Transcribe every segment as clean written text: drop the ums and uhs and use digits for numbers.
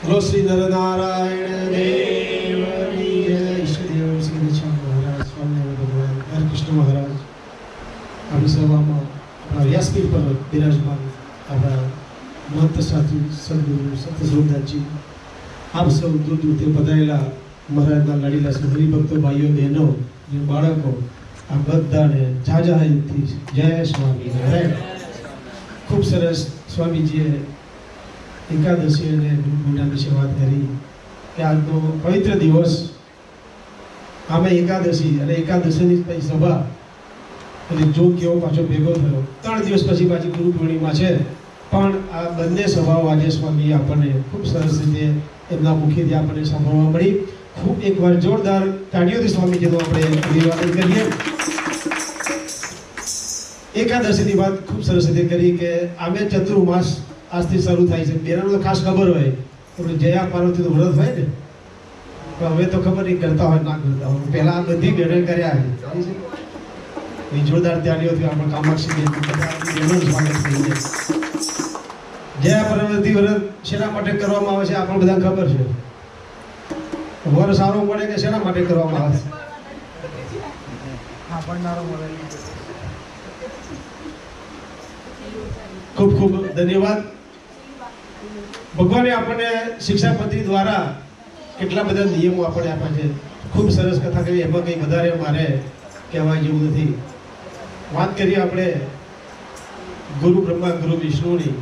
બોલો શ્રી નરનારાયણ દેવની જય. ઈષ્ટદેવ શ્રી દક્ષિણ મહારાજ સ્વામિનારાયણ ભગવાન હરકૃષ્ણ મહારાજ આપણી સભામાં આપણા વ્યાસપીઠ પર બિરાજમાન આપણા મહંત સાધુ સદગુરુ સત્યસ્વરૂપદાસજી, આપ સૌ દૂર દૂરથી પધારેલા મહારાજના લાડીલા હરિભક્તો ભાઈઓ બહેનો અને બાળકો, આ બધાને જાજાથી જય સ્વામિનારાયણ. ખૂબ સરસ સ્વામીજીએ એકાદશી અને ગુરુપૂર્ણિમા વિશે વાત કરી કે આજનો પવિત્ર દિવસ, આમે એકાદશી અને એકાદશીની પછી સભા અને જોગ કેવો પાછો ભેગો થયો. 3 દિવસ પછી પાછી ગુરુ પૂર્ણિમા છે, પણ આ બંને સભાઓ આજે સ્વામી આપણને ખૂબ સરસ રીતે એમના મુખેથી આપણને સાંભળવા મળી. ખૂબ એકવાર જોરદાર તાળીઓથી સ્વામીજીનો આપણે અભિવાદન કરીએ. એકાદશીની વાત ખૂબ સરસ રીતે કરી કે આમે ચતુર્માસ આજથી શરૂ થાય છે. બેરાનો તો ખાસ ખબર હોય, જયા પાર્વતીનું વ્રત હોય ને, પણ હવે તો ખબર નહીં કરતા હોય ના કરતા હોય. પહેલા આ બધી બહેનો કર્યા છે. જોરદાર તાળીઓથી આપણે કામાક્ષી બહેનનું સ્વાગત કરીએ. જયા પાર્વતી વ્રત શેના માટે કરવામાં આવે છે આપણને બધા ખબર છે. વર સારો મળે કે શેના માટે કરવામાં આવે છે? ખૂબ ખૂબ ધન્યવાદ. ભગવાને આપણને શિક્ષાપત્રી દ્વારા કેટલા બધા નિયમો આપણને આપ્યા છે. ખૂબ સરસ કથા કરી, એમાં કંઈ વધારે મારે કહેવાય જેવું નથી. વાત કરીએ આપણે ગુરુ બ્રહ્મા ગુરુ વિષ્ણુની,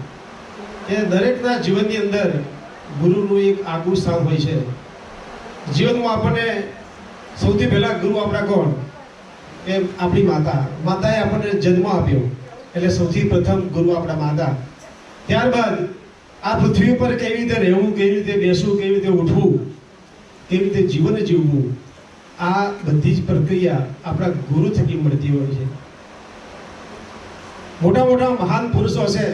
કે દરેકના જીવનની અંદર ગુરુનું એક આગવું સ્થાન હોય છે. જીવનમાં આપણને સૌથી પહેલા ગુરુ આપણા કોણ? કે આપણી માતા. માતાએ આપણને જન્મ આપ્યો એટલે સૌથી પ્રથમ ગુરુ આપણા માતા. ત્યારબાદ આ પૃથ્વી ઉપર કેવી રીતે રહેવું, કેવી રીતે બેસવું, કેવી રીતે ઉઠવું, કેવી રીતે જીવન જીવવું, આ બધી જ પ્રક્રિયા આપણા ગુરુ થકી મળતી હોય છે. મોટા મોટા મહાન પુરુષો છે,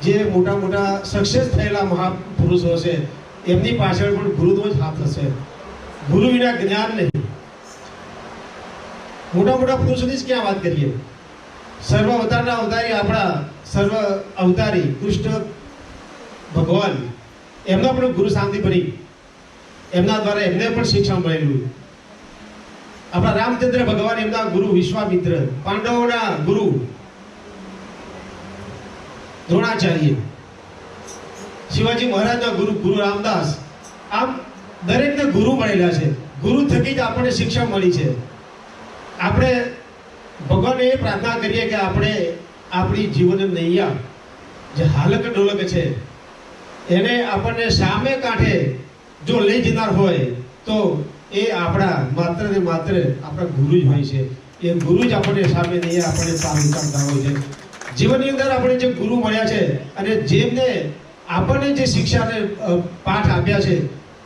જે મોટા મોટા સક્સેસ થયેલા મહાપુરુષો છે, એમની પાછળ પણ ગુરુનો જ હાથ હશે. ગુરુ વિના જ્ઞાન નહીં. મોટા મોટા પુરુષોની જ ક્યાં વાત કરીએ? સર્વ અવતારના અવતારી આપણા સર્વ અવતારી કૃષ્ણ ભગવાન, એમના પણ ગુરુ શાંતિપરી, એમના દ્વારા એમને પણ શિક્ષણ મળેલું. આપણા રામચંદ્ર ભગવાન, એમના ગુરુ વિશ્વામિત્ર, પાંડવોના ગુરુ દ્રોણાચાર્ય, શિવાજી મહારાજના ગુરુ ગુરુ રામદાસ. આમ દરેકને ગુરુ મળેલા છે. ગુરુ થકી જ આપણને શિક્ષા મળી છે. આપણે ભગવાનને એ પ્રાર્થના કરીએ કે આપણે આપણી જીવન નૈયા જે હાલક ડોલક છે એને આપણને સામે કાંઠે જો લઈ જનાર હોય તો એ આપણા માત્ર ને માત્ર આપણા ગુરુ જ હોય છે. એ ગુરુ જ આપણને સામે નહીં આપણને પાર ઉતારતા હોય છે. જીવનની અંદર આપણે જે ગુરુ મળ્યા છે અને જેમને આપણને જે શિક્ષાને પાઠ આપ્યા છે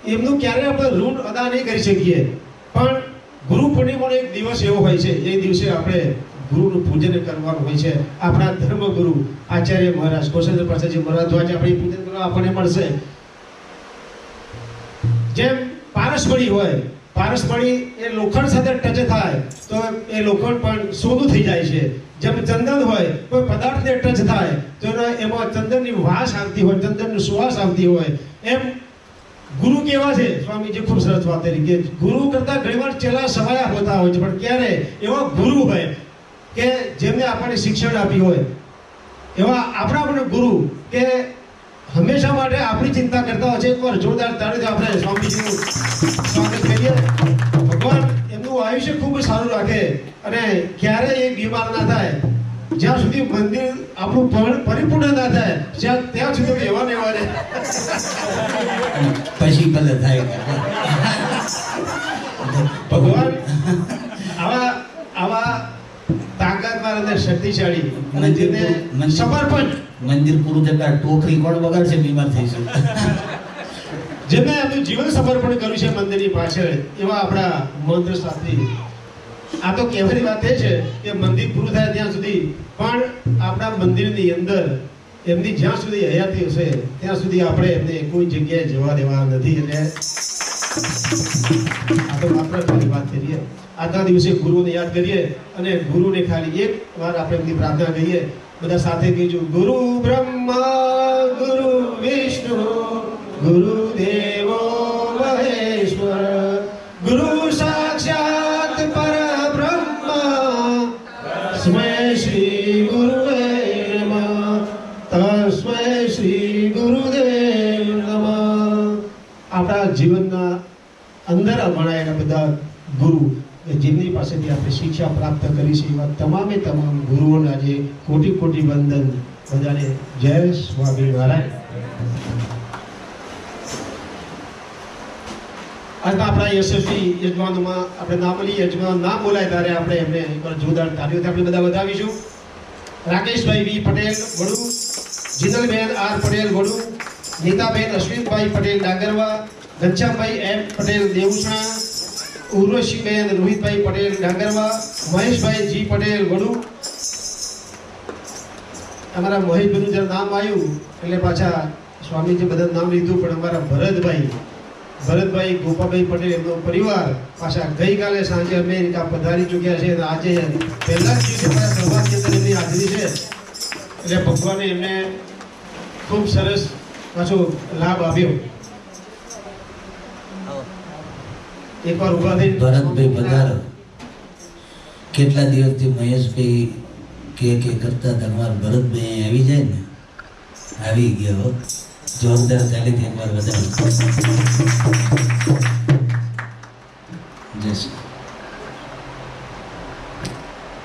એમનું ક્યારે આપણે ઋણ અદા નહીં કરી શકીએ. પણ ગુરુ પૂર્ણિમાનો એક દિવસ એવો હોય છે, એ દિવસે આપણે ગુરુનું પૂજન કરવાનું હોય છે. આપણા ધર્મ ગુરુ આચાર્ય મહારાજ કૌશલ્ય પ્રસાદજી મહારાજ દ્વારા આપણે પૂજન કરવા આપણને મળશે. જેમ પારસમણી હોય, પારસમણી એ લોખંડ સાથે ટચ થાય તો એ લોખંડ પણ સોનું થઈ જાય છે. જેમ ચંદન હોય, કોઈ પદાર્થને ટચ થાય તો એમાં ચંદનની વાસ આવતી હોય, ચંદનની સુવાસ આવતી હોય. એમ ગુરુ કેવા છે? સ્વામીજી ખૂબ સરસ વાત કરી કે ગુરુ કરતા ઘણીવાર ચેલા સવાયા હોતા હોય છે, પણ ક્યારે એવા ગુરુ હોય કે જેમને આપણને શિક્ષણ આપ્યું હોય, એવા આપણા પણ ગુરુ કે હંમેશા માટે આપણી ચિંતા કરતા હોય છે. એકવાર જોરદાર તાળીથી આપણે સ્વામીજીનું સ્વાગત કરીએ. ભગવાન એમનું આયુષ્ય ખૂબ સારું રાખે અને ક્યારેય એ બીમાર ના થાય. જ્યાં સુધી મંદિર આપણું પરિપૂર્ણ ના થાય ત્યાં સુધી એવા ને એવા રહે. પછી ભલે થાય. ભગવાન આવા તાકાતવાર અને શક્તિશાળી અને જેને સમર્પણ, મંદિર પૂરું થતા ટોકરી કોણ વગાડશે? બીમાર થઈશું. જેને એમનું જીવન સમર્પણ કર્યું છે મંદિરની પાછળ, એવા આપણા મંત્ર શાસ્ત્રી. આ તો કહેવાની વાત એ છે કે મંદિર પૂરું થાય ત્યાં સુધી પણ આપણા મંદિરની અંદર એમની જ્યાં સુધી હયાતી હશે ત્યાં સુધી આપણે એમને કોઈ જગ્યાએ જવા દેવા નથી. એટલે આ તો માત્ર ખાલી વાત કરીએ. આજના દિવસે ગુરુને યાદ કરીએ અને ગુરુને ખાલી એક વાર આપણે એમની પ્રાર્થના કહીએ. બધા સાથે કહીશું, ગુરુ બ્રહ્મા ગુરુ વિષ્ણુ ગુરુદેવો મહેશ્વર ગુરુ સાક્ષાત પરબ્રહ્મ તસ્મૈ શ્રી ગુરુવે નમઃ તસ્મૈ શ્રી ગુરુદેવ નમઃ. આપણા જીવનના અંદર ભણાયેલા બધા ગુરુ કે જેમની પાસેથી આપણે શિક્ષા પ્રાપ્ત કરી છે એવા તમામે તમામ ગુરુઓને આજે કોટી કોટી વંદન. બધાને જય સ્વામિનારાયણ. આજના આપણા યશસ્વી યજમાનોમાં આપણે નામ લઈએ, યજમાન નામ બોલાય ત્યારે આપણે એમને એકવાર જોરદાર તાળીઓથી આપણે બધા વધાવીશું. રાકેશભાઈ વી પટેલ વડુ, જીનલબેન આર પટેલ વડુ, નીતાબેન અશ્વિનભાઈ પટેલ ડાંગરવા, ઘનશ્યામભાઈ એમ પટેલ દેવસણા, ઉર્વશીબેન રોહિતભાઈ પટેલ ડાંગરવા, મહેશભાઈ જી પટેલ વડુ. અમારા મહેશભાઈનું જ્યારે નામ આવ્યું એટલે પાછા સ્વામીજી બધા નામ લીધું, પણ અમારા ભરતભાઈ ગોપાભાઈ પટેલ એમનો પરિવાર પાછા ગઈકાલે સાંજે અમેરિકા પધારી ચૂક્યા છે અને આજે પહેલા જ દિવસે અમારા પ્રભાતની અંદર એમની હાજરી છે. એટલે ભગવાને એમને ખૂબ સરસ પાછો લાભ આપ્યો. એકવાર ઉભા થઈ ભરતભાઈ પધારો. કેટલા દિવસથી મહેશભાઈ કે કરતા તમારા ભરતભાઈ આવી જાય ને, આવી ગયો. જોરદાર ચાલીથી એકવાર વધારે.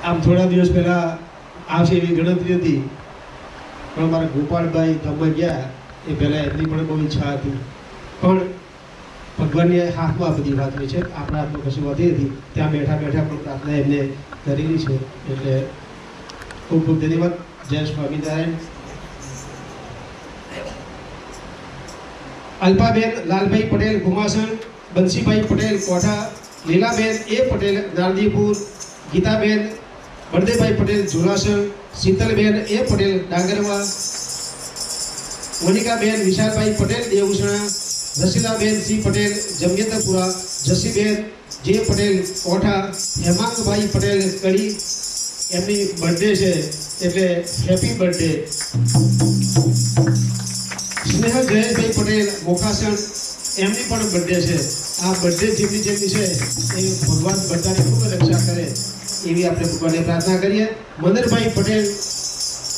આમ થોડા દિવસ પહેલા આવશે એવી ગણતરી હતી, પણ અમારા ગોપાલભાઈ ગામમાં ગયા એ પહેલા એમની પણ બહુ ઈચ્છા હતી, પણ ભગવાનની હાથમાં આ બધી વાત હોય છે. આપણા હાથમાં કશું હોતી નથી. ત્યાં બેઠા બેઠા પણ પ્રાર્થના એમને કરેલી છે. એટલે ખૂબ ખૂબ ધન્યવાદ. જય સ્વામિનારાયણ. અલ્પાબેન લાલભાઈ પટેલ ગુમાસણ, બંસીભાઈ પટેલ કોઠા, લીલાબેન એ પટેલ નારદીપુર, ગીતાબેન બળદેવભાઈ પટેલ ઝુલાસણ, શીતલબેન એ પટેલ ડાંગરવા, મોનિકાબેન વિશાલભાઈ પટેલ દેવસણા, રસીલાબેન સી પટેલ જમિયતપુરા, જસીબેન જે પટેલ કોઠા, હેમાંગભાઈ પટેલ કડી. એમની બર્થડે છે એટલે હેપી બર્થડે. સ્નેહલ જયેશભાઈ પટેલ મોકાસણ, એમની પણ બર્થડે છે. આ બર્થડે જેમની છે એ ભગવાન બધાની ખૂબ રક્ષા કરે એવી આપણે ભગવાનને પ્રાર્થના કરીએ. મનરભાઈ પટેલ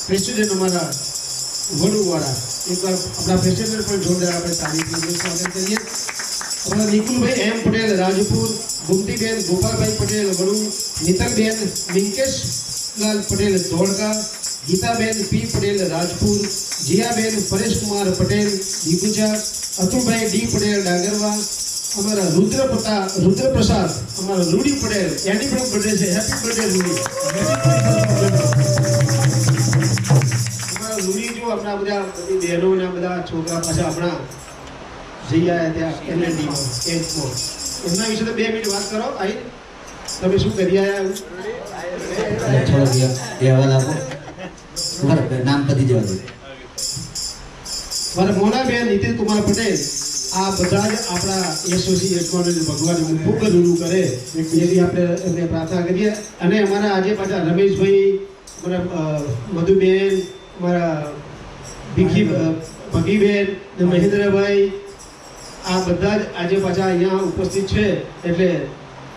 પ્રેસિડેન્ટ અમારા વડુવાળા, એકવાર આપણા પ્રેસિડેન્ટ પણ જોરદાર આપણે તારીખનું સ્વાગત કરીએ. આપણા નિકુલભાઈ એમ પટેલ રાજપુર, ગુમતીબેન ગોપાલભાઈ પટેલ વડુ, નીતલબેન મિંકેશલાલ પટેલ ધોળકા, ગીતાબેન પી પટેલ રાજપુર, જીયાબેન પરેશકુમાર પટેલ દીપુજા, અતુલભાઈ ડી પટેલ ડાંગરવા, અમારા રુદ્રપ્રસાદ અમારા રૂડી પટેલ, એની પણ બર્થડે છે. હેપી બર્થડે રૂડી. અમારા રૂડી જો આપણા બધા બધી બહેનો ને બધા છોકરા પાછા આપણા જઈ આવ્યા ત્યાં એલએનડીમાં કેમ્પમાં. એમના વિશે તો 2 મિનિટ વાત કરો. આઈ તમે શું કરી આવ્યા? નામ પતી જવા દે. મારા મોનાબેન નીતિન કુમાર પટેલ, આ બધા જ આપણા યશસ્વી યજમાનો ભગવાન ખૂબ રૂડું કરે એવી આપણે એમને પ્રાર્થના કરીએ. અને અમારા આજે પાછા રમેશભાઈ, અમારા મધુબેન, અમારા ભગીબેન ને મહેન્દ્રભાઈ, આ બધા જ આજે પાછા અહીંયા ઉપસ્થિત છે. એટલે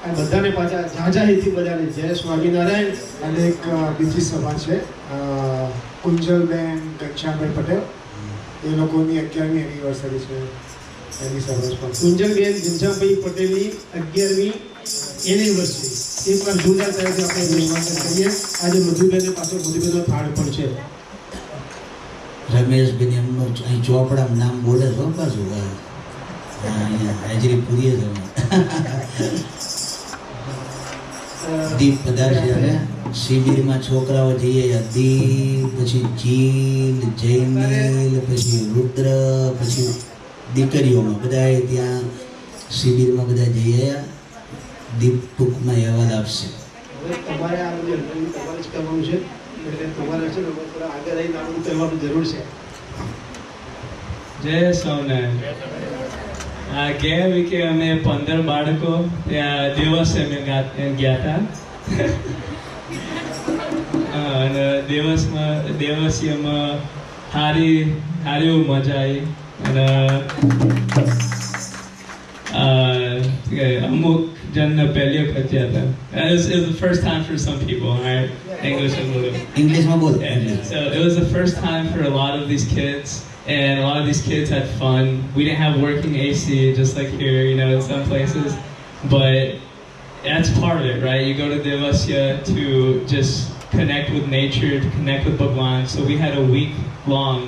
આ બધાને પાછા જાજાહીથી બધાને જય સ્વામિનારાયણ. અને એક બીજી સભા છે કુંજલબેન ઘનશ્યામભાઈ પટેલ, એ લોકોની 11મી એનિવર્સરી છે. એની સભા પણ કુંજલબેન ઘનશ્યામભાઈ પટેલની 11મી એનિવર્સરી. એકવાર જોરદાર તરફથી આપણે અભિવાદન કરીએ. આજે મધુબેનને પાછળ મધુબેનનો થાળ પણ છે. રમેશભાઈ એમનું અહીં ચોપડામાં નામ બોલે છો પાછું. અહીંયા હાજરી પૂરી જ દીપ પધારશે. શિબિરમાં છોકરાઓ જઈએ, દીપ, પછી જીલ, જયમીલ, પછી રુદ્ર, પછી દીકરીઓમાં બધા ત્યાં શિબિરમાં બધા જઈએ. દીપ ટૂંકમાં અહેવાલ આપશે. તમારે આ બધું તમારે જ કરવાનું છે. એટલે તમારે છે ને થોડા આગળ રહીને આ બધું કરવાની જરૂર છે. જય સ્વામિનારાયણ. આ ગયા વીકે અમે 15 બાળકો ત્યાં દિવસે અમે ગયા હતા. અને દિવસીમાં સારી મજા આવી. અને અમુક જણને પહેલી વખત ગયા હતા. It was the first time for some people, right? English is a little. ઇંગ્લિશમાં બોલ. Yeah, so it was the first time for a lot of these kids, and a lot of these kids had fun. We didn't have working AC, just like here, you know, in some places, but that's part of it, right? You go to Devasya to just connect with nature, to connect with Bhagwan. So we had a week-long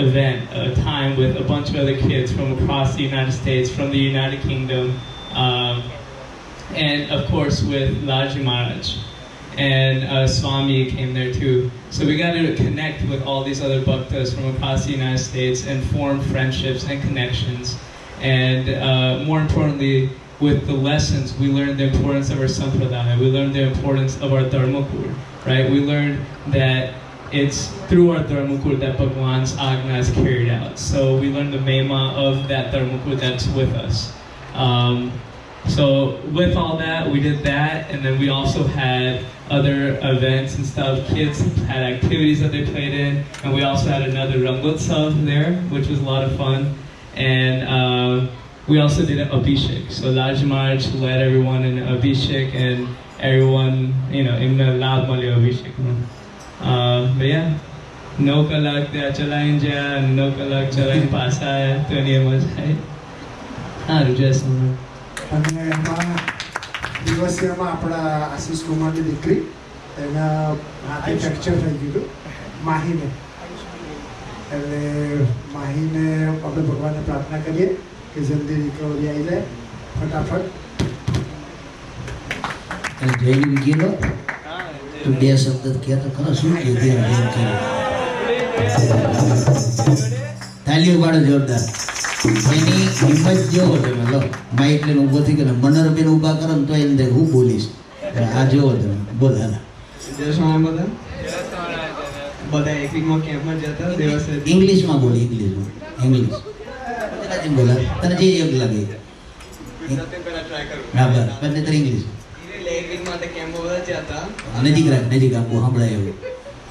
event, a time with a bunch of other kids from across the United States, from the United Kingdom, and of course with Laji Maharaj. And Swami came there too. So we got to connect with all these other bhaktas from across the United States and form friendships and connections. And more importantly, with the lessons, we learned the importance of our sampradaya. We learned the importance of our dharmakur, right? We learned that it's through our dharmakur that Bhagwan's agna is carried out. So we learned the mema of that dharmakur that's with us. So with all that, we did that, and then we also had other events and stuff. Kids had activities that they played in, and we also had another Rangotsav there, which was a lot of fun. And we also did an Abhishek. So Laji Maharaj led everyone in Abhishek, and everyone, you know, in the Lab Mali Abhishek. But yeah, no kalak there chalain ja, no kalak chalain pasa hai, to niye maza hai. Just અને એમાં દિવસીયમાં આપણા આશીષ કુમારની દીકરી એના હાથે fracture થઈ ગયું હતું માહીને. એટલે માહીને આપણે ભગવાનને પ્રાર્થના કરીએ કે જલ્દી રિકવરી આવી જાય ફટાફટ. જઈને ગયેલો તો બે શબ્દ કહ્યા તો ખરો શું કીધું તાલીઓ પાડો જોરદાર. એની હિંમત જેવો તમે લો માઇક લઈને ઊભો થઈ ગયો મનોરબેન ઊભા કરો ને તો એને હું બોલીશ આ જેવો તમે બોલ હાલા. બધા એક વીકમાં કેમ્પમાં જતા દિવસે ઇંગ્લિશમાં બોલ ઇંગ્લિશ ગુજરાતી બોલા તને જે યોગ લાગે ટ્રાય કરું. હા બસ બંને તર ઇંગ્લિશ એક વીક માટે કેમ્પમાં બધા જતા નજીક રાખ નજીક આપો સંભળાય એવું.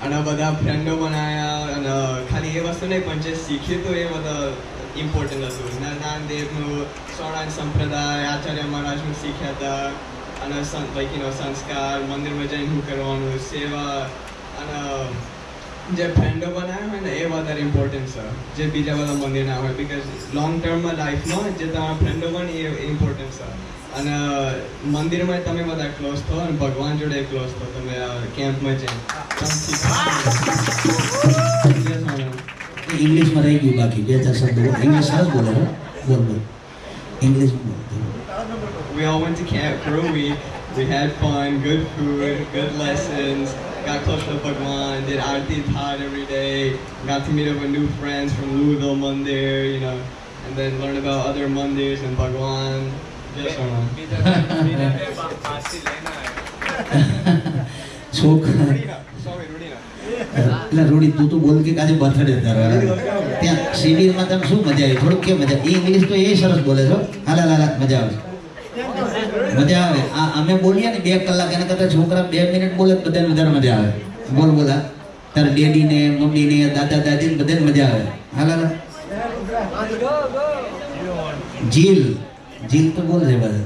અને બધા ફ્રેન્ડો બનાવ્યા અને ખાલી એ વસ્તુ નહીં પણ જે શીખ્યું હતું એ બધા ઇમ્પોર્ટન્ટ હતું. નાનદેવનું સોણાન સંપ્રદાય આચાર્ય મહારાજનું શીખ્યા હતા અને પૈકીનો સંસ્કાર મંદિરમાં જઈને શું કરવાનું સેવા અને જે ફ્રેન્ડો બનાવ્યા હોય ને એ વધારે ઇમ્પોર્ટન્ટ છે જે બીજા બધા મંદિર ના હોય. બિકોઝ લોંગ ટર્મમાં લાઈફમાં જે તમારા ફ્રેન્ડો બને એ ઇમ્પોર્ટન્ટ છે. અને મંદિરમાં તમે બધા ક્લોઝ થો અને ભગવાન જોડે ક્લોઝ થો તમે કેમ્પમાં જઈને. ઇંગ્લિશમાં રહી ગયું બાકી બે ચાર શબ્દો ઇંગ્લિશ સરસ બોલે હો બોલ બોલ ઇંગ્લિશમાં બોલ. We all went to camp for a week. We had fun, good food, good lessons, got close to Bhagwan, did Aarti Thad every day, got to meet up with new friends from Louisville Mandir, you know, and then learn about other Mandirs and Bhagwan. Just એટલે રૂડી તું તો બોલ કે આજે birthday તારો ત્યાં શિબિરમાં તમે શું મજા આવી થોડુંક કેમ મજા એ ઇંગ્લિશ તો એ સરસ બોલે છો હાલા હાલા મજા આવે મજા આવે. આ અમે બોલીએ ને 2 કલાક એના કરતાં છોકરા 2 મિનિટ બોલે બધાને વધારે મજા આવે. બોલ બોલા તારા ડેડીને મમ્મીને દાદા દાદીને બધાને મજા આવે. હાલા હાલા જીલ જીલ તો બોલ છે બધા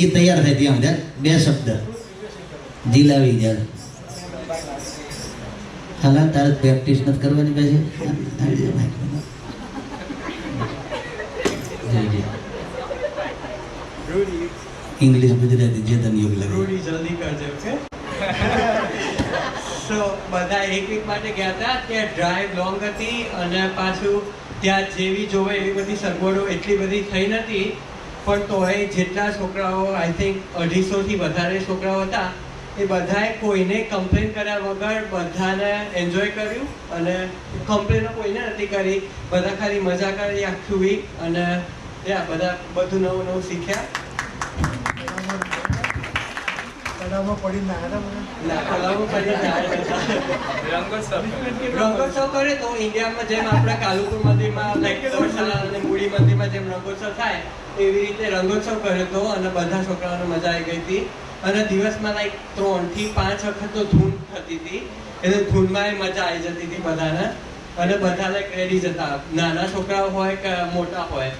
એ તૈયાર થાય ત્યાં બધા 2 શબ્દ જીલ આવી જાય. હાલા તારે પ્રેક્ટિસ નથી કરવાની પછી ઇંગ્લિશ ગુજરાતી જે તને યોગ લાગે. Rudy જલ્દી કરજે ઓકે. સો બધા એક વીક માટે ગયા હતા. ત્યાં ડ્રાઈવ લોંગ હતી અને પાછું ત્યાં જેવી જોવે એવી બધી સગવડો એટલી બધી થઈ નથી પણ તોય જેટલા છોકરાઓ આઈ થિંક 250થી વધારે છોકરાઓ હતા એ બધાએ કોઈને કમ્પ્લેન કર્યા વગર બધાને એન્જોય કર્યું અને કમ્પ્લેનો કોઈને નથી કરી. બધા ખાલી મજા કરી આખું વીક અને બધા બધું નવું નવું શીખ્યા. રંગોત્સવ કરે તો ઇન્ડિયામાં જેમ આપણા કાલુપુર મંદિરમાં ગૌશાળા અને મૂડી મંદિરમાં જેમ રંગોત્સવ થાય એવી રીતે રંગોત્સવ કર્યો હતો અને બધા છોકરાઓને મજા આવી ગઈ હતી. અને દિવસમાં 3 થી 5 વખત તો ધૂન થતી હતી એટલે ધૂનમાં મજા આવી જતી હતી બધાને. અને બધા લાઈક રેડી જ હતા, નાના છોકરાઓ હોય કે મોટા હોય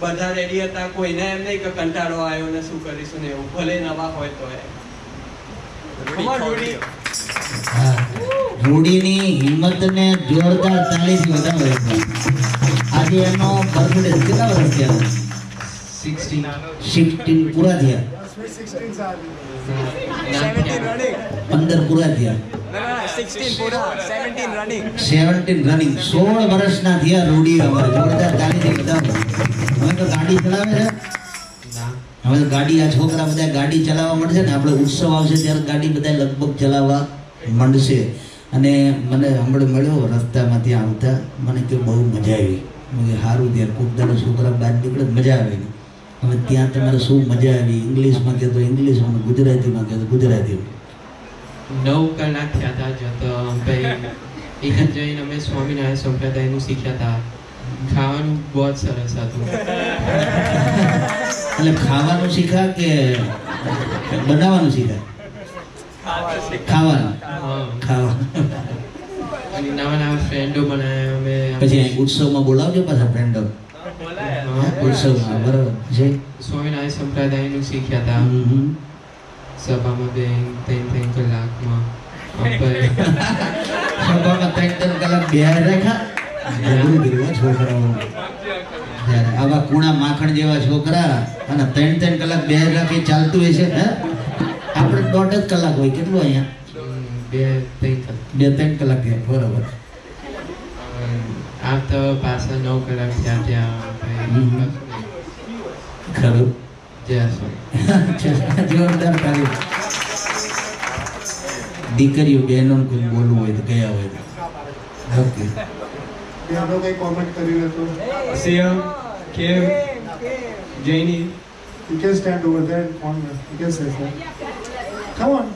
બધા રેડી હતા. કોઈને એમ નહીં કે કંટાળો આવ્યો ને શું કરીશું ને એવું, ભલે નવા હોય તો રૂડીની હિંમતને જોરદાર તાળીથી વધાવો. આજે એનો બર્થડે કેટલા વર્ષ થયા? 16 પૂરા થયા. 15 પૂરા થયા. 17 રનિંગ. 16 વર્ષના થયા રૂડી. અમારે જોરદાર તાળીથી વધાવો. હવે તો ગાડી ચલાવે છે. હવે તો ગાડી આ છોકરા બધા ગાડી ચલાવવા મળશે ને, આપણે ઉત્સવ આવશે ત્યારે ગાડી બધા લગભગ ચલાવવા માંડશે. અને મને હમણાં મળ્યો રસ્તામાંથી આવતા, મને કે બહુ મજા આવી. મને સારું ત્યારે ખૂબ દાડો છોકરા બહાર નીકળે મજા આવે ને. હવે ત્યાં તમારે શું મજા આવી? ઇંગ્લિશમાં કહેતો ઇંગ્લિશમાં, ગુજરાતીમાં કહેતો ગુજરાતીમાં. 9 કલાક થયા હતા જતો. ભાઈ એક જ જઈને અમે સ્વામિનારાયણ સંપ્રદાયનું શીખ્યા હતા. ખાવાનું બહુ જ સરસ હતું. એટલે ખાવાનું શીખા કે બનાવવાનું શીખા? ખાવાનું. અને નવા નવા ફ્રેન્ડો બનાવ્યા અમે. પછી ઉત્સવમાં બોલાવજો પાછા ફ્રેન્ડો. ઉત્સવમાં બરાબર છે. સ્વામિનારાયણ સંપ્રદાયનું શીખ્યા હતા. સભામાં બે 3 કલાકમાં સભામાં 3 કલાક બેહાર રાખ્યા. છોકરાઓ આવા કુણા માખણ જેવા છોકરા અને 3 કલાક બેહાર રાખી ચાલતું હશે. હે આપણે 1.5 કલાક હોય. કેટલું અહીંયા? 2-3 કલાક. બરાબર. આ તો પાછા 9 કલાક થયા ત્યાં. ખરું. જોરદાર તારીફ. દીકરીઓ બહેનો કોઈ બોલવું હોય તો ગયા હોય. ઓકે. બહેનો કઈ કોમેન્ટ કરી રહ્યો તો Sia, Kev, Janie. You can stand over there on you can say so. Come on.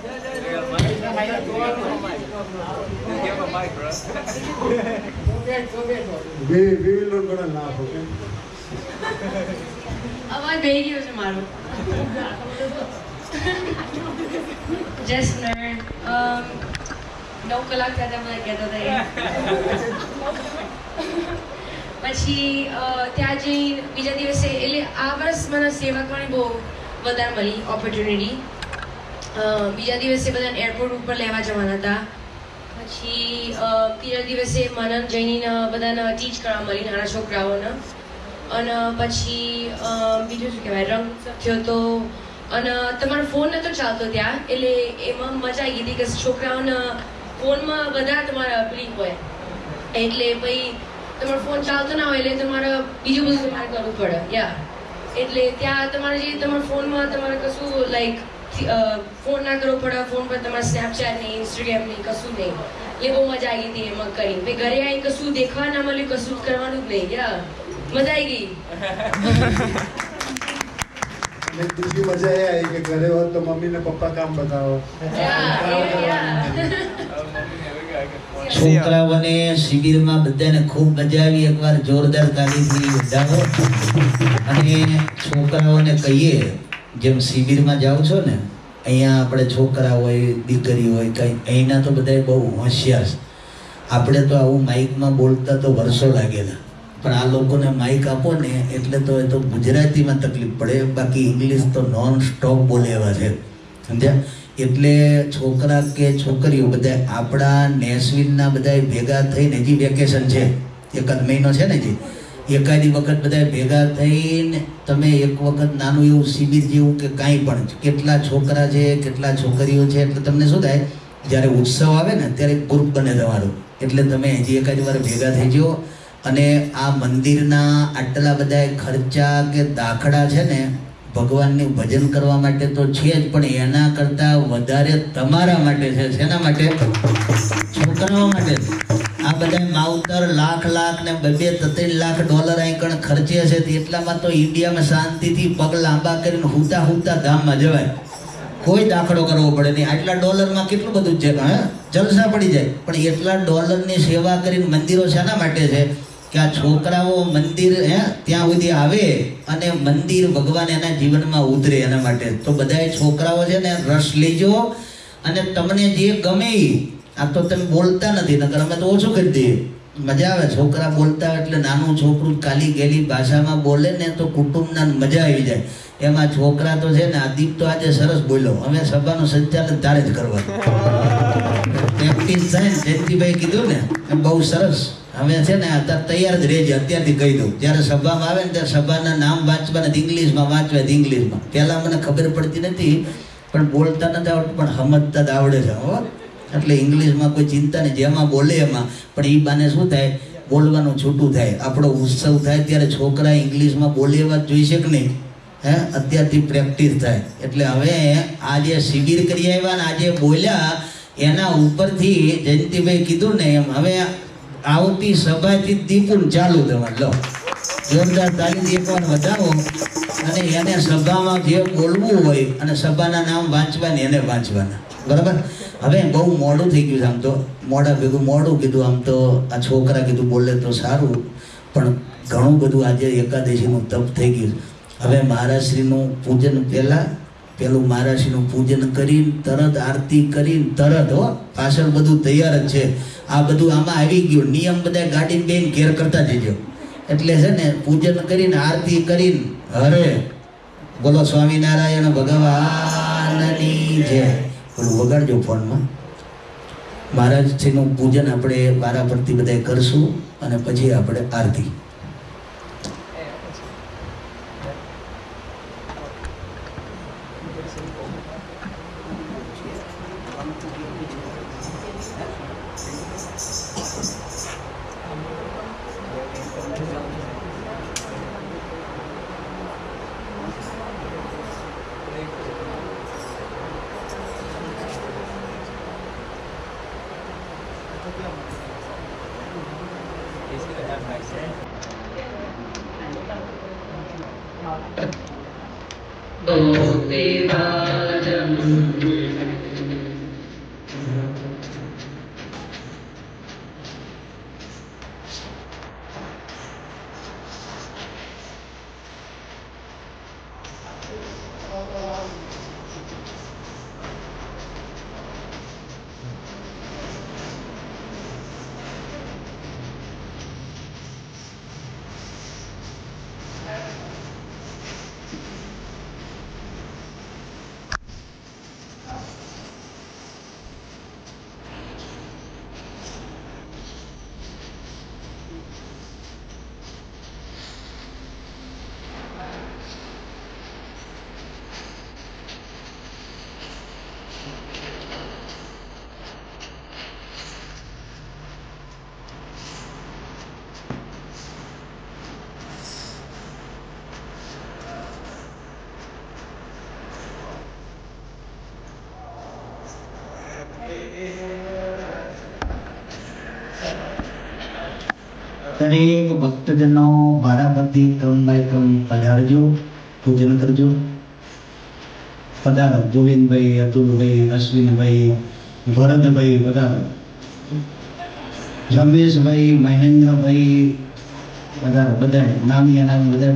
We will not gonna laugh, okay? અવાજ બેહી ગયો છે મારો. Just nerd. 9 કલાક થયા હતા મને કહેતા હતા. પછી ત્યાં જઈ બીજા દિવસે એટલે આ વર્ષ મને સેવા કરવાની બહુ વધારે મળી ઓપોર્ચ્યુનિટી. બીજા દિવસે બધાને એરપોર્ટ ઉપર લેવા જવાના હતા. પછી ત્રીજા દિવસે મને જઈને બધાને ટીચ કરવા મળી, નાના છોકરાઓને. અને પછી બીજું શું કહેવાય, રંગ થયો તો. અને તમારો ફોન નહોતો ચાલતો ત્યાં, એટલે એમાં મજા આવી ગઈ હતી કે છોકરાઓને ફોનમાં વધારે તમારે ક્લિક હોય, એટલે પછી તમારો ફોન ચાલતો ના હોય એટલે તમારે બીજું બધું તમારે કરવું પડે. એટલે ત્યાં તમારે જે તમારા ફોનમાં તમારે કશું લાઈક ફોન ના કરવો પડે. ફોન પર તમારે સ્નેપચેટ નહીં, ઇન્સ્ટાગ્રામ નહીં, કશું નહીં. એટલે બહુ મજા આવી ગઈ હતી એમાં કરી. પછી ઘરે આવીને કશું દેખવા ના મળ્યું, કશું કરવાનું જ નહીં. મજા આવી ગઈ. બીજી મજા એ આવી કે ઘરે હોત તો મમ્મી ને પપ્પા કામ બતાવો. છોકરાઓને શિબિરમાં બધાને ખૂબ મજા આવી. એકવાર જોરદાર તાળીથી વધાવો. અને છોકરાઓને કહીએ જેમ શિબિરમાં જાઓ છો ને, અહીંયા આપણે છોકરા હોય, દીકરી હોય, કંઈ અહીંના તો બધા બહુ હોશિયાર. આપણે તો આવું માઇકમાં બોલતા તો વર્ષો લાગેલા, પણ આ લોકોને માઇક આપો ને એટલે તો એ તો ગુજરાતીમાં તકલીફ પડે, બાકી ઇંગ્લિશ તો નોન સ્ટોપ બોલે એવા છે. સમજ્યા? એટલે છોકરા કે છોકરીઓ બધા આપણા નેસવીનના બધા ભેગા થઈને, હજી વેકેશન છે, 1 મહિનો છે ને, હજી એકાદી વખત બધા ભેગા થઈને તમે એક વખત નાનું એવું શિબિર જેવું કે કાંઈ પણ, કેટલા છોકરા છે કેટલા છોકરીઓ છે, એટલે તમને શું થાય, જ્યારે ઉત્સવ આવે ને ત્યારે ગ્રુપ બને તમારું, એટલે તમે હજી એકાદી વાર ભેગા થઈ જાઓ. અને આ મંદિરના આટલા બધા ખર્ચા કે દાખલા છે ને, ભગવાનનું ભજન કરવા માટે તો છે જ, પણ એના કરતાં વધારે તમારા માટે છે. શેના માટે? છોકરાઓ માટે. આ બધા માવતર લાખ ને 2-3 લાખ ડોલર અહીં કણ ખર્ચે છે, એટલામાં તો ઇન્ડિયામાં શાંતિથી પગ લાંબા કરીને હુતા ધામમાં જવાય. કોઈ દાખલો કરવો પડે નહીં. આટલા ડોલરમાં કેટલું બધું છે, જલસા પડી જાય. પણ એટલા ડોલરની સેવા કરીને મંદિરો શાના માટે છે કે આ છોકરાઓ મંદિર ત્યાં સુધી આવે અને મંદિર ભગવાન એના જીવનમાં ઉતરે એના માટે. તો બધા છોકરાઓ છે ને રસ લેજો, અને તમને જે ગમે આ તો તમે બોલતા નથી, નકર અમે તો ઓછું કરી દઈએ. મજા આવે. છોકરા બોલતા હોય એટલે નાનું છોકરું કાલી ગેલી ભાષામાં બોલે ને તો કુટુંબના મજા આવી જાય. એમાં છોકરા તો છે ને, આ દીપ તો આજે સરસ બોલ્યો, અમે સભાનું સંચાલન તારે જ કરવાનું. પ્રેક્ટિસ થાય ને, જયંતિભાઈ કીધું ને એમ બહુ સરસ. હવે છે ને અત્યારે તૈયાર જ રહેજે, અત્યારથી કહી દઉં. જ્યારે સભામાં આવે ને ત્યારે સભાના નામ વાંચવાના, ઇંગ્લિશમાં વાંચવા, ઇંગ્લિશમાં. પહેલાં મને ખબર પડતી નથી, પણ બોલતા નથી આવડતું, પણ સમજતા જ આવડે છે. હો, એટલે ઇંગ્લિશમાં કોઈ ચિંતા નહીં, જેમાં બોલે એમાં. પણ એ બાને શું થાય, બોલવાનું છૂટું થાય. આપણો ઉત્સવ થાય ત્યારે છોકરા ઇંગ્લિશમાં બોલે એવા જોઈશે કે નહીં? અત્યારથી પ્રેક્ટિસ થાય. એટલે હવે આ જે શિબિર કરી આવ્યા ને આજે બોલ્યા, એના ઉપરથી જયંતિભાઈ કીધું ને એમ, હવે આવતી સભાથી દીપુન ચાલુ તમારે. લો, જોરદાર તાલીથી એકવાર વધાવો. અને એને સભામાં જે બોલવું હોય અને સભાના નામ વાંચવાને એને વાંચવાના. બરાબર. હવે બહુ મોડું થઈ ગયું છે. આમ તો મોડા ભેગું મોડું કીધું. આમ તો આ છોકરા કીધું બોલે તો સારું, પણ ઘણું બધું આજે એકાદશીનું તપ થઈ ગયું. હવે મહારાજશ્રીનું પૂજન પેલું મહારાજશ્રીનું પૂજન કરીને તરત આરતી કરીને તરત, હો, પાછળ બધું તૈયાર જ છે. આ બધું આમાં આવી ગયું. નિયમ બધા ગાડીને બેન ઘેર કરતા જજો. એટલે છે ને પૂજન કરીને આરતી કરીને હરે બોલો સ્વામિનારાયણ ભગવાનની જય બોલું વગાડજો ફોનમાં. મહારાજશ્રીનું પૂજન આપણે વારા પરથી બધા કરશું અને પછી આપણે આરતી. દરેક ભક્તજનો વારાફરતી 3x3 પધારજો, પૂજન કરજો. પધારો ગોવિંદભાઈ, અતુલભાઈ, અશ્વિનભાઈ, ભરતભાઈ, પધારો. રમેશભાઈ, મહેન્દ્રભાઈ, પધારો. બધા નામી અનામી બધા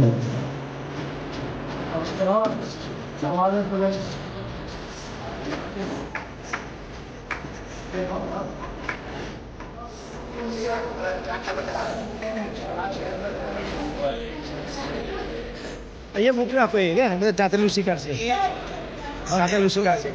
અહીંયા મૂકી આપો એ કે બધા જાતેલું શીખાડશે. જાતેલું શીખાડશે.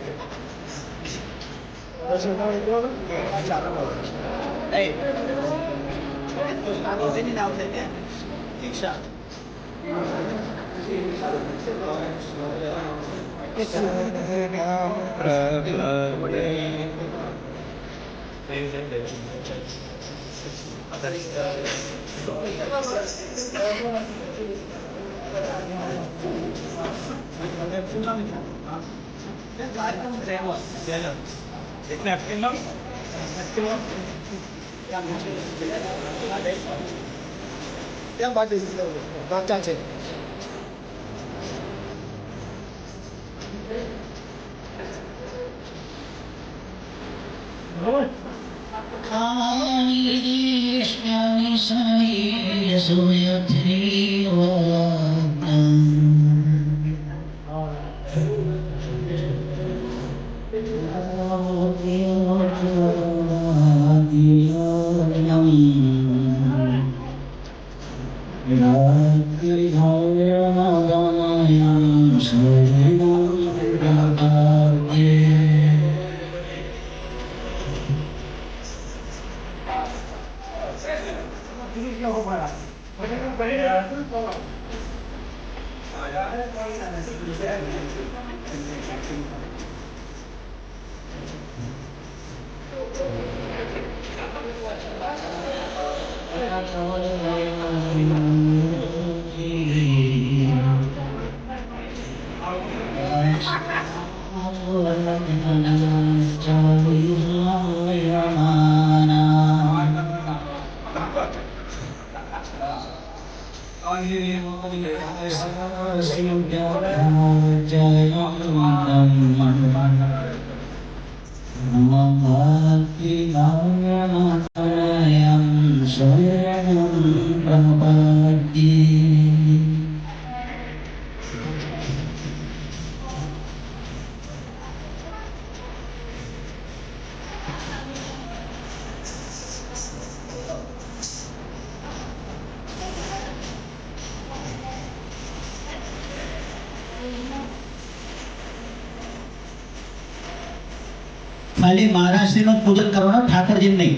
ખાલી મહારાષ્ટ્રીનું જ પૂજન કરવાનું, ઠાકરજી નહીં.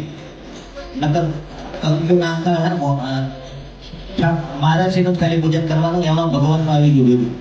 નકર કંકુ નાંગા મહારાષ્ટ્રીનું જ ખાલી પૂજન કરવાનું, એમાં ભગવાનમાં આવી ગયું બધું.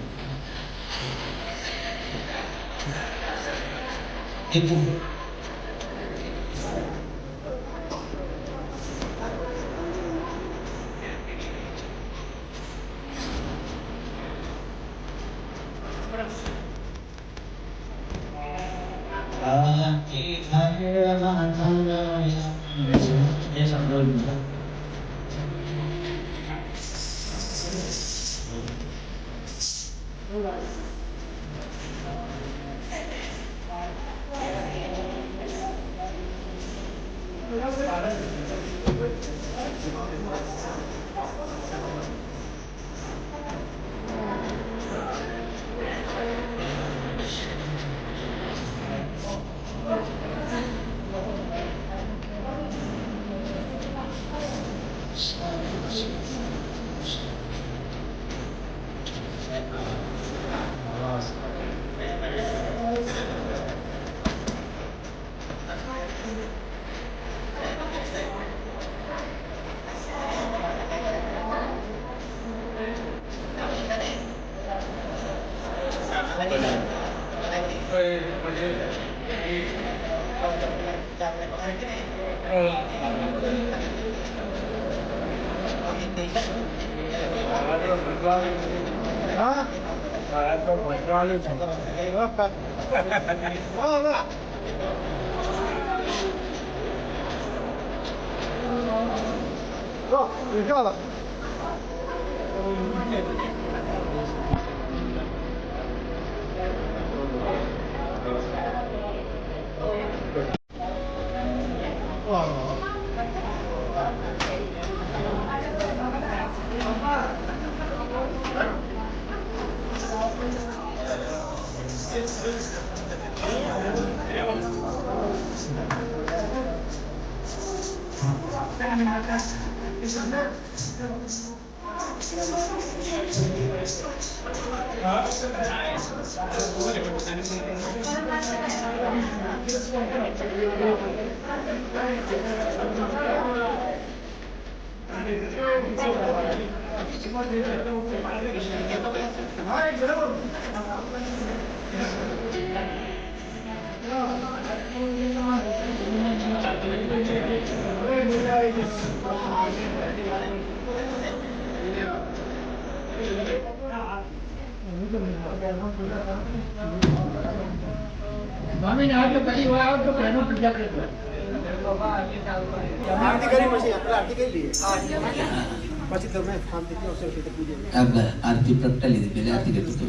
આરતી પ્રગટાવી લીધી, પહેલા આરતી કરતો હતો.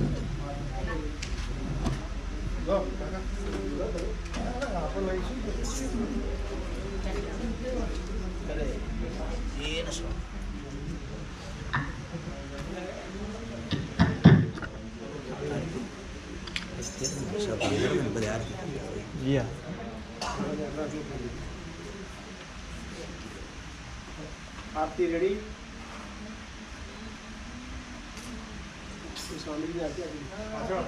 आरती रेडी स्वामी जी आरती आ गया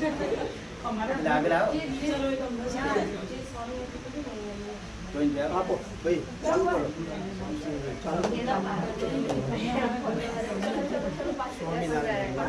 આગળ આવો જોઈને આપો ભાઈ ચાલુ કરો સ્વામિનારાયણ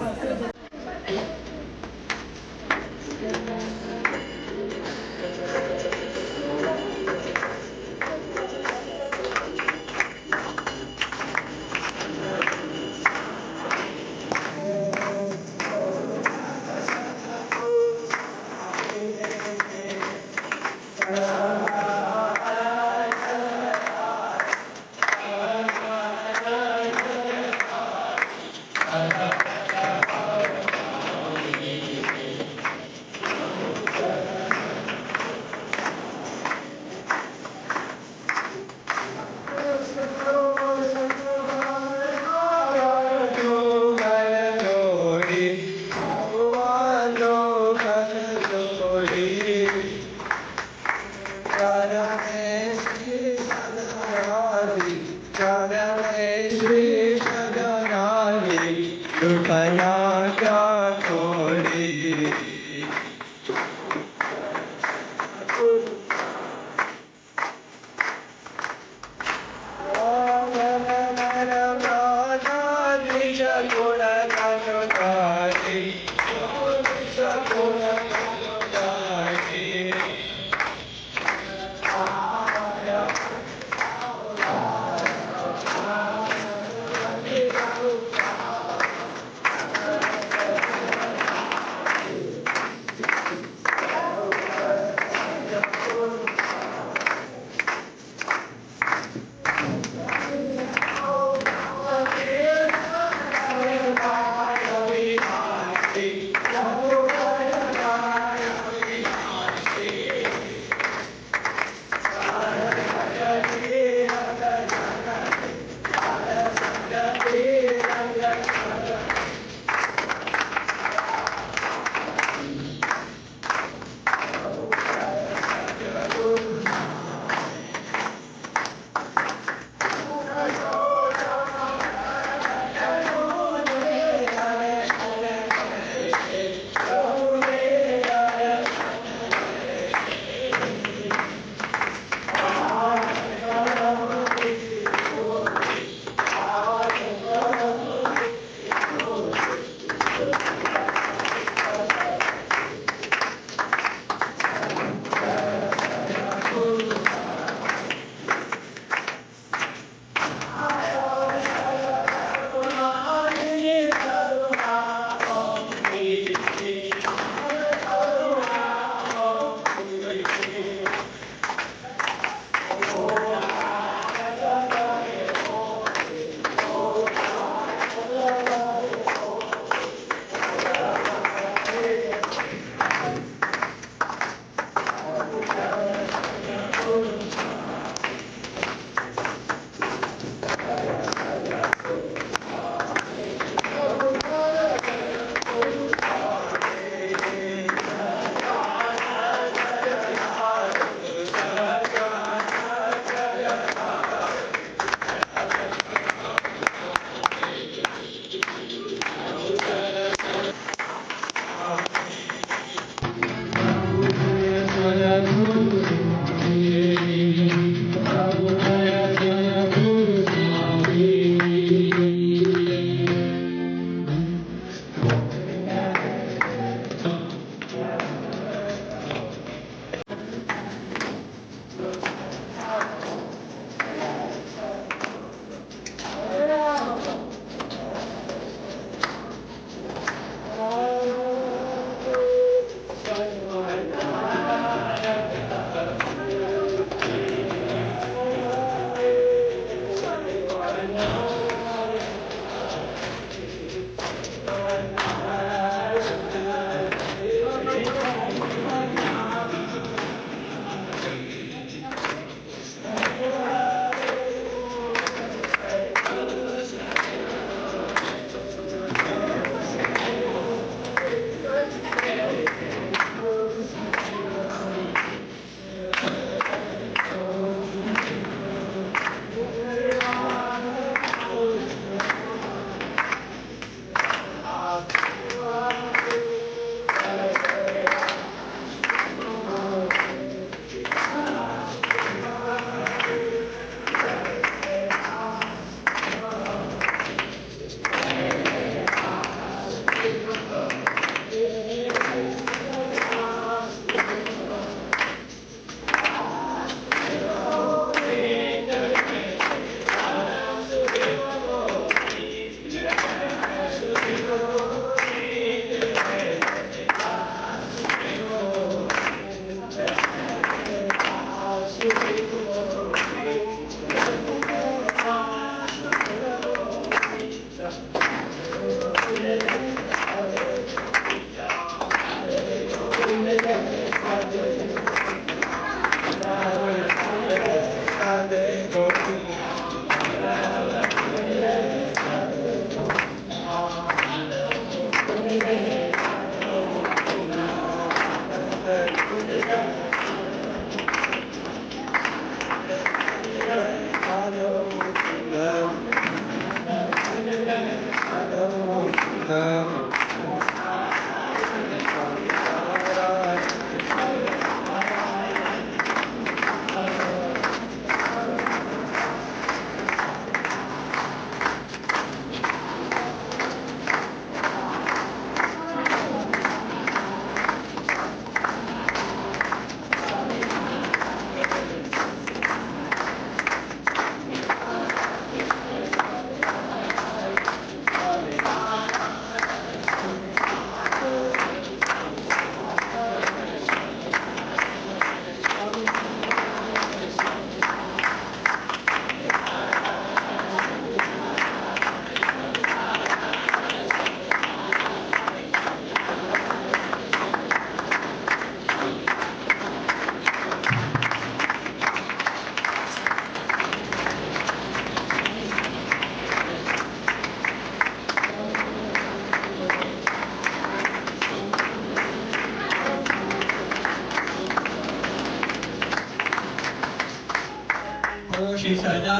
श्री सदा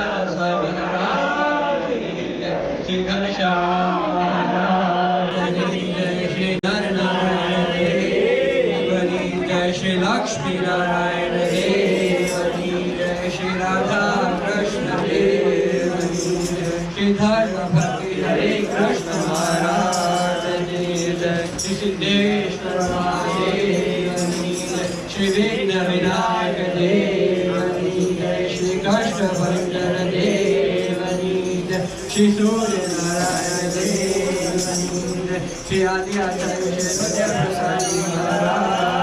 श्री घनश्याम श्री नर नारायण देवनी जय श्री लक्ष्मी नारायण देवनी जय श्री राधा कृष्ण देवनी श्री धर्म भक्ति हरे कृष्ण महाराज जय श्री सिद्धेश्वर महादेवनी श्री विघ्न विनायक देवनी जय श्री कष्ट भंजन देवनी जय श्री सूर्य नारायण देवनी जय श्री आदि आचार्य प्रसाद महाराज